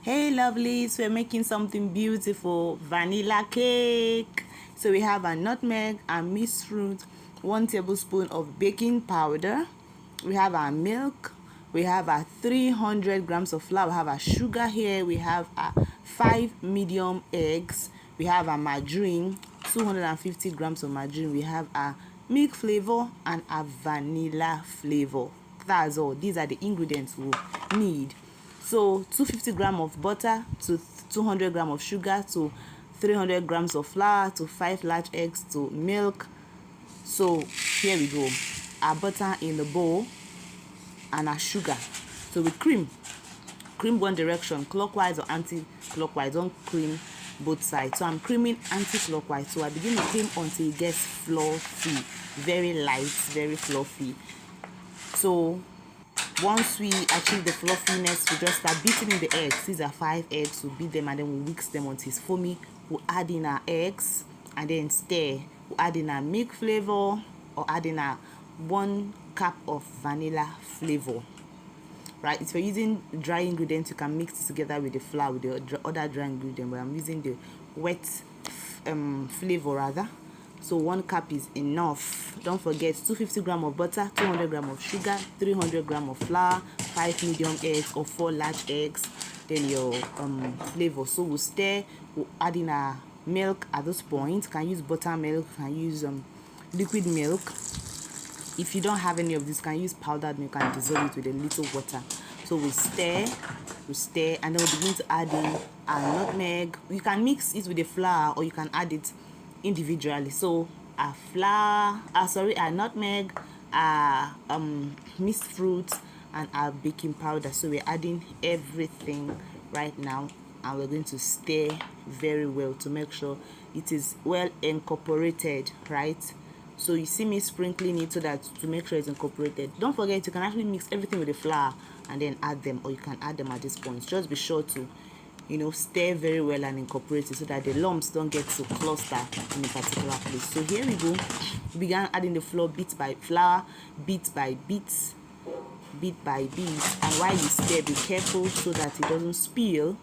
Hey lovelies, we're making something beautiful, vanilla cake. So we have a nutmeg and mixed fruit, 1 tablespoon of baking powder, we have our milk, we have our 300 grams of flour, we have our sugar here, we have our 5 medium eggs, we have our margarine, 250 grams of margarine, we have our milk flavor and our vanilla flavor. That's all. These are the ingredients we'll need. So 250 grams of butter to 200 grams of sugar to 300 grams of flour to 5 large eggs to milk. So here we go. Our butter in the bowl and our sugar. So we cream one direction, clockwise or anti-clockwise. Don't cream both sides. So I'm creaming anti-clockwise. So I begin to cream until it gets fluffy, very light, very fluffy. So once we achieve the fluffiness, we just start beating in the eggs. These are 5 eggs. We'll beat them and then we'll mix them until it's foamy. We'll add in our eggs and then stir. We'll add in our milk flavor or add in our 1 cup of vanilla flavor. Right? If you're using dry ingredients, you can mix it together with the flour, with the other dry ingredient. But I'm using the wet flavor rather. So 1 cup is enough. Don't forget 250 grams of butter, 200 grams of sugar, 300 grams of flour, 5 medium eggs or 4 large eggs, then your flavor. So we'll stir. We'll add in our milk at this point. You can use buttermilk, you can use liquid milk. If you don't have any of this, you can use powdered milk and dissolve it with a little water. So we stir, and then we'll begin to add in our nutmeg. You can mix it with the flour or you can add it individually. So our our nutmeg, our mixed fruit and our baking powder. So we're adding everything right now and we're going to stir very well to make sure it is well incorporated, right? So you see me sprinkling it so that to make sure it's incorporated. Don't forget you can actually mix everything with the flour and then add them, or you can add them at this point. Just be sure to stir very well and incorporate it so that the lumps don't get to cluster in a particular place. So here we go. We began adding the flour bit by bit. And while you stir, be careful so that it doesn't spill.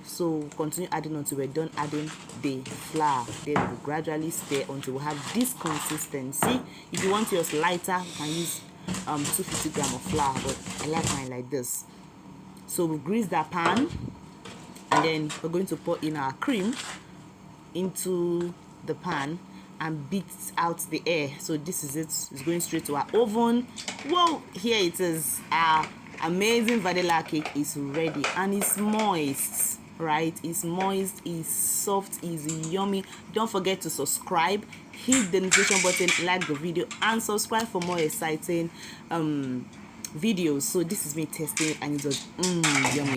So continue adding until we're done adding the flour. Then we'll gradually stir until we have this consistency. If you want yours lighter, you can use 250 grams of flour, but I like mine like this. So we'll grease that pan. And then we're going to pour in our cream into the pan and beat out the air. So this is it. It's going straight to our oven. Whoa, here it is. Our amazing vanilla cake is ready and it's moist, right? It's moist, it's soft, it's yummy. Don't forget to subscribe, hit the notification button, like the video and subscribe for more exciting videos. So this is me testing it and it was yummy.